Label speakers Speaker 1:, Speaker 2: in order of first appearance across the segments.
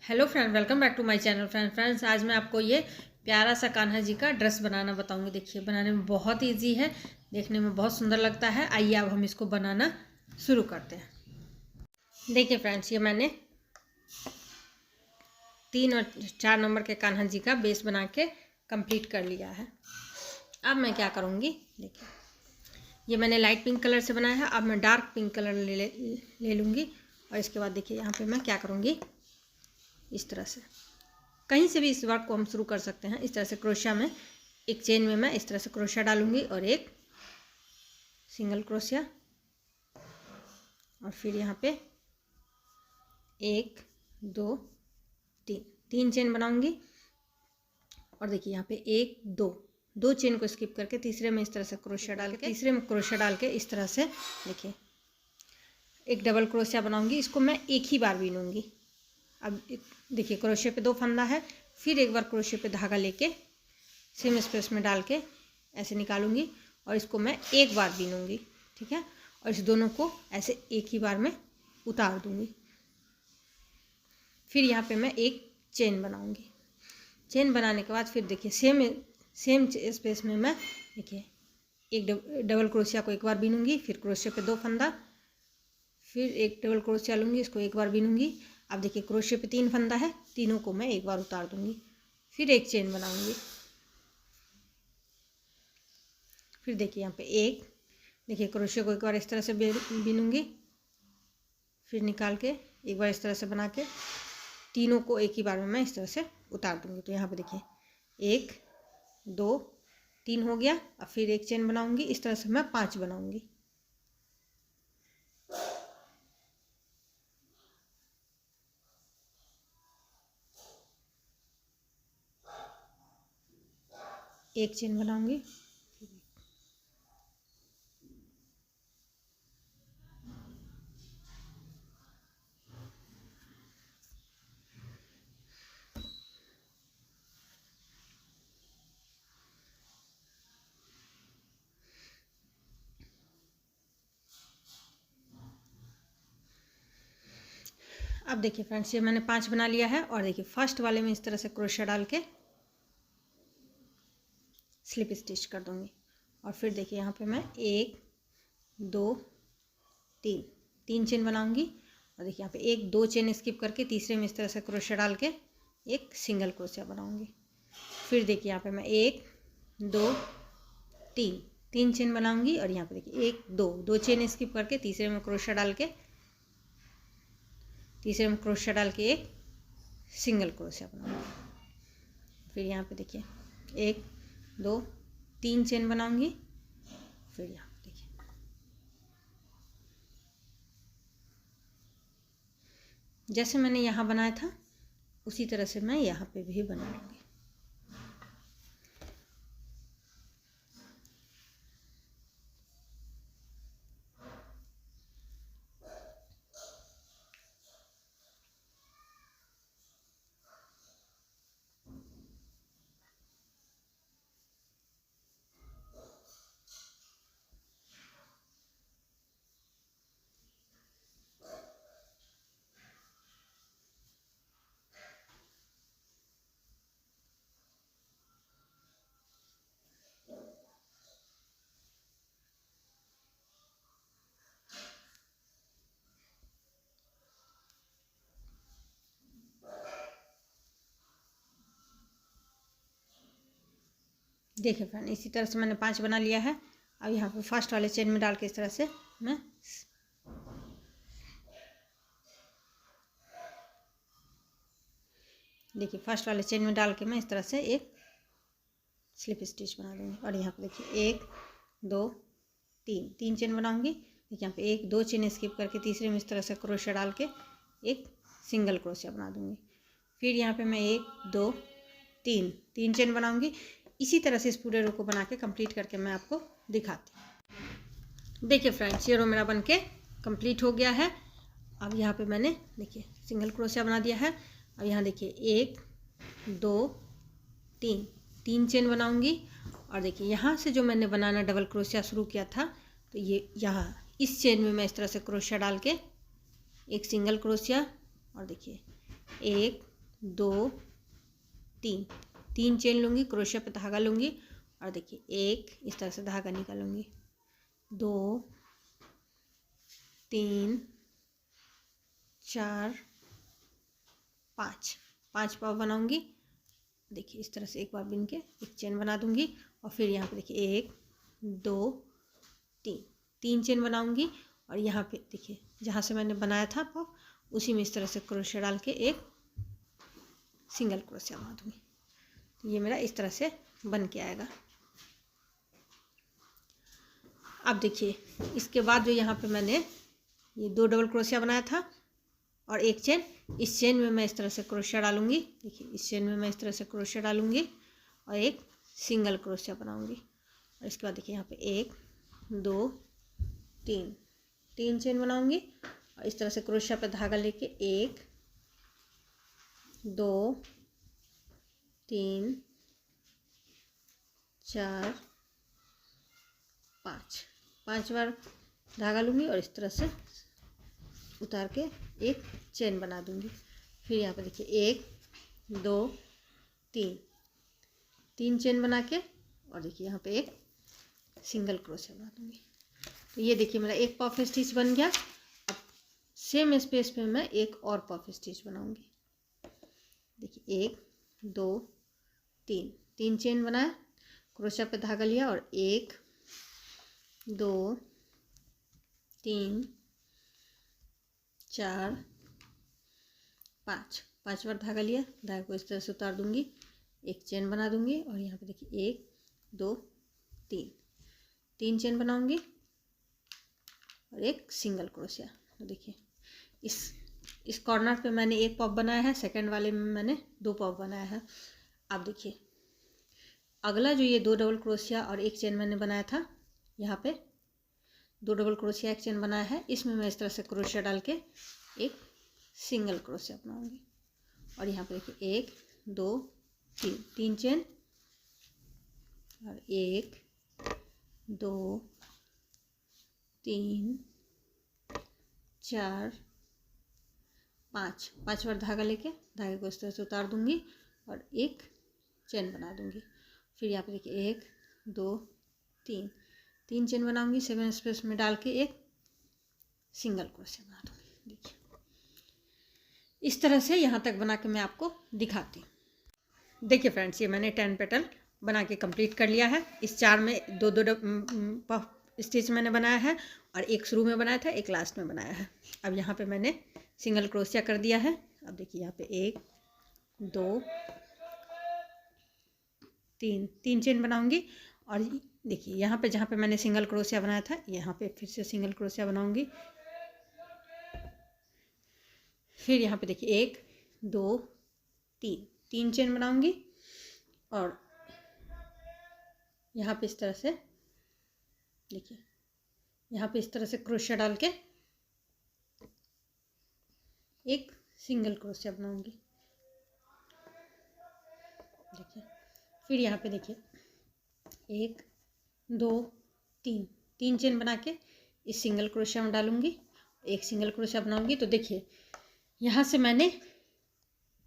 Speaker 1: Hello friend, welcome back to my channel. Friends आज मैं आपको ये प्यारा सा कान्हा जी का ड्रेस बनाना बताऊंगी। देखिए, बनाने में बहुत इजी है, देखने में बहुत सुंदर लगता है। आइए अब हम इसको बनाना शुरू करते हैं। देखिए फ्रेंड्स, ये मैंने 3 और 4 नंबर के कान्हा जी का बेस बना के कंप्लीट कर लिया है। अब मैं क्या करूँगी, देखिए ये मैंने लाइट पिंक कलर से बनाया है। अब मैं डार्क पिंक कलर ले लूँगी और इसके बाद देखिए यहाँ पे मैं क्या करूँगी, इस तरह से कहीं से भी इस वर्क को हम शुरू कर सकते हैं। इस तरह से क्रोशिया में एक चेन में मैं इस तरह से क्रोशिया डालूंगी और एक सिंगल क्रोशिया, और फिर यहाँ पे 1 2 3 चेन बनाऊंगी। और देखिए यहाँ पे 1 2 चेन को स्किप करके तीसरे में इस तरह से क्रोशिया डाल के इस तरह से देखिए एक डबल क्रोशिया बनाऊंगी। इसको मैं एक ही बार बीनूंगी। अब देखिए क्रोशिया पे 2 फंदा है, फिर एक बार क्रोशिया पे धागा लेके सेम स्पेस में डाल के ऐसे निकालूंगी और इसको मैं एक बार बीनूंगी, ठीक है। और इस दोनों को ऐसे एक ही बार में उतार दूंगी। फिर यहाँ पे मैं एक चेन बनाऊंगी। चेन बनाने के बाद फिर देखिए सेम स्पेस में मैं देखिए एक डबल क्रोशिया को एक बार बीनूंगी, फिर क्रोशिया पे 2 फंदा, फिर एक डबल क्रोशिया लूँगी, इसको एक बार बीनूंगी। अब देखिए क्रोशिया पे 3 फंदा है, तीनों को मैं एक बार उतार दूंगी, फिर एक चेन बनाऊंगी। फिर देखिए यहाँ पे देखिए क्रोशिया को एक बार इस तरह से बीनूंगी, फिर निकाल के एक बार इस तरह से बना के तीनों को एक ही बार में मैं इस तरह से उतार दूंगी। तो यहाँ पे देखिए 1 2 3 हो गया। अब फिर एक चेन बनाऊंगी। इस तरह से मैं 5 बनाऊंगी। एक चेन बनाऊंगी, अब देखिए फ्रेंड्स ये मैंने 5 बना लिया है। और देखिए फर्स्ट वाले में इस तरह से क्रोशिया डाल के स्लिप स्टिच कर दूंगी। और फिर देखिए यहाँ पे मैं 1 2 3 चेन बनाऊंगी। और देखिए यहाँ पे 1 2 चेन स्किप करके तीसरे में इस तरह से क्रोशिया डाल के एक सिंगल क्रोशिया बनाऊंगी। फिर देखिए यहाँ पे मैं 1 2 3 चेन बनाऊंगी। और यहाँ पे देखिए 1 2 चेन स्किप करके तीसरे में क्रोशिया डाल के एक सिंगल क्रोशिया बनाऊंगी। फिर यहाँ पे देखिए 1 2 3 चेन बनाऊंगी। फिर यहाँ पे देखिए जैसे मैंने यहाँ बनाया था उसी तरह से मैं यहाँ पे भी बना लूँगी। देखिए फ्रेंड इसी तरह से मैंने 5 बना लिया है। अब यहाँ पे फर्स्ट वाले चेन में डाल के इस तरह से मैं देखिए फर्स्ट वाले चेन में डाल के मैं इस तरह से एक स्लिप स्टिच बना दूँगी। और यहाँ पे देखिए 1 2 3 चेन बनाऊँगी। देखिए यहाँ पे 1 2 चेन स्किप करके तीसरे में इस तरह से क्रोशिया डाल के एक सिंगल क्रोशिया बना दूँगी। फिर यहाँ पे मैं 1 2 3 चेन बनाऊँगी। इसी तरह से इस पूरे रो को बना के कंप्लीट करके मैं आपको दिखाती हूँ। देखिए फ्रेंड्स ये रो मेरा बन के कंप्लीट हो गया है। अब यहाँ पे मैंने देखिए सिंगल क्रोशिया बना दिया है। अब यहाँ देखिए 1 2 3 चेन बनाऊंगी। और देखिए यहाँ से जो मैंने बनाना डबल क्रोशिया शुरू किया था, तो ये यहाँ इस चेन में मैं इस तरह से क्रोशिया डाल के एक सिंगल क्रोशिया, और देखिए 1 2 3, 3 चेन लूँगी, क्रोशिया पे धागा लूँगी और देखिए एक इस तरह से धागा निकालूंगी, 2 3 4 5, 5 पाव बनाऊंगी। देखिए इस तरह से एक बार बिन के एक चेन बना दूंगी और फिर यहाँ पे देखिए 1 2 3, 3 चेन बनाऊंगी और यहाँ पे देखिए जहाँ से मैंने बनाया था पाव उसी में इस तरह से क्रोशिया डाल के एक सिंगल क्रोशिया बना दूंगी। तो ये मेरा इस तरह से बन के आएगा। अब देखिए इसके बाद जो यहाँ पे मैंने ये 2 डबल क्रोशिया बनाया था और एक चेन, इस चेन में मैं इस तरह से क्रोशिया डालूंगी। देखिए इस चेन में मैं इस तरह से क्रोशिया डालूंगी और एक सिंगल क्रोशिया बनाऊंगी और इसके बाद देखिए यहाँ पे 1 2 3, 3 चेन बनाऊंगी और इस तरह से क्रोशिया पे धागा लेके 1 2 3 4 5, 5 बार धागा लूँगी और इस तरह से उतार के एक चेन बना दूँगी। फिर यहाँ पे देखिए 1 2 3, 3 चेन बना के और देखिए यहाँ पे एक सिंगल क्रोशिया बना दूँगी। तो ये देखिए मेरा एक पफ स्टिच बन गया। अब सेम स्पेस पे मैं एक और पफ स्टिच बनाऊँगी। देखिए 1 2 3, 3 चेन बनाया, क्रोशिया पे धागा लिया और 1 2 3 4 5, 5 बार धागा लिया, धागे को इस तरह से उतार दूंगी, एक चेन बना दूंगी और यहाँ पे देखिए 1 2 3, 3 चेन बनाऊंगी और एक सिंगल क्रोशिया। तो देखिए इस कॉर्नर पे मैंने एक पॉप बनाया है, सेकंड वाले में मैंने 2 पॉप बनाया है। अब देखिए अगला जो ये 2 डबल क्रोशिया और एक चेन मैंने बनाया था, यहाँ पे 2 डबल क्रोशिया एक चेन बनाया है, इसमें मैं इस तरह से क्रोशिया डाल के एक सिंगल क्रोशिया बनाऊंगी और यहाँ पे देखिए 1 2 3, 3 चेन और 1 2 3 4 5, 5 बार धागा लेके धागे को इस तरह से उतार दूंगी और एक चेन बना दूंगी। फिर यहाँ पे देखिए 1 2 3, 3 चेन बनाऊंगी, 7 स्पेस में डाल के एक सिंगल क्रोशिया बना दूंगी। देखिए इस तरह से यहाँ तक बना के मैं आपको दिखाती हूँ। देखिए फ्रेंड्स ये मैंने 10 पेटल बना के कंप्लीट कर लिया है। इस 4 में 2 पफ स्टिच मैंने बनाया है और एक शुरू में बनाया था, एक लास्ट में बनाया है। अब यहाँ पे मैंने सिंगल क्रोशिया कर दिया है। अब देखिए यहाँ पे 1 2 3, 3 चेन बनाऊंगी और देखिए यहाँ पे जहाँ पे मैंने सिंगल क्रोशिया बनाया था यहाँ पे फिर से सिंगल क्रोशिया बनाऊंगी। फिर यहाँ पे देखिए 1 2 3, 3 चेन बनाऊंगी और यहाँ पे इस तरह से देखिए यहाँ पे इस तरह से क्रोशिया डाल के एक सिंगल क्रोशिया बनाऊंगी। देखिए फिर यहाँ पे देखिए 1 2 3, 3 चेन बना के इस सिंगल क्रोशिया में डालूंगी, एक सिंगल क्रोशिया बनाऊंगी। तो देखिए यहाँ से मैंने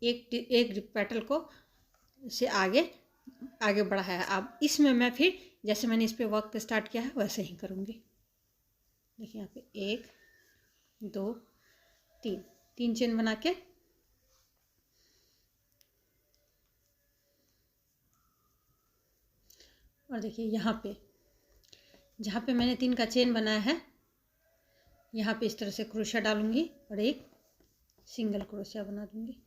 Speaker 1: एक पेटल को से आगे बढ़ाया है। अब इसमें मैं फिर जैसे मैंने इस पे वर्क स्टार्ट किया है वैसे ही करूँगी। देखिए यहाँ पे 1 2 3, 3 चेन बना के और देखिए यहाँ पे जहाँ पे मैंने 3 का चेन बनाया है यहाँ पे इस तरह से क्रोशिया डालूंगी और एक सिंगल क्रोशिया बना दूंगी।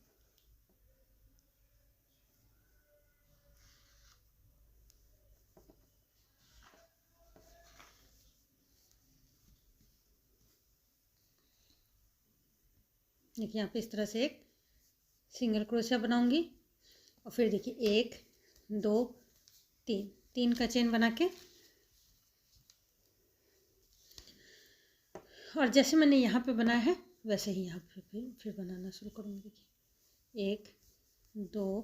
Speaker 1: देखिए यहाँ पे इस तरह से एक सिंगल क्रोशिया बनाऊंगी और फिर देखिए 1 2 3, 3 का चेन बना के और जैसे मैंने यहाँ पे बनाया है वैसे ही यहाँ पे फिर बनाना शुरू करूँगी। देखिए 1 2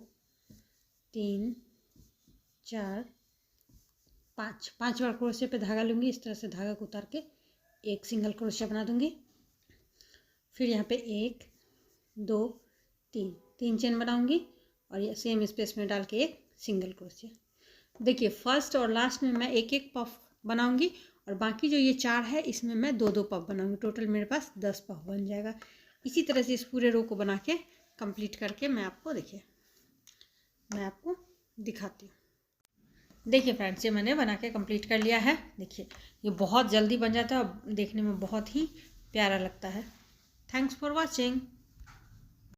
Speaker 1: 3 4 5, 5 बार क्रोशिया पे धागा लूँगी, इस तरह से धागा को उतार के एक सिंगल क्रोशिया बना दूँगी। फिर यहाँ पे 1 2 3, 3 चेन बनाऊंगी और ये सेम स्पेस में डाल के एक सिंगल क्रोशिया। देखिए फर्स्ट और लास्ट में मैं एक एक पफ बनाऊंगी और बाकी जो ये 4 है इसमें मैं 2 2 पफ बनाऊंगी। टोटल मेरे पास 10 पफ बन जाएगा। इसी तरह से इस पूरे रो को बना के कंप्लीट करके मैं आपको दिखाती हूँ। देखिए फ्रेंड्स, ये मैंने बना के कंप्लीट कर लिया है। देखिए ये बहुत जल्दी बन जाता है और देखने में बहुत ही प्यारा लगता है। Thanks for watching.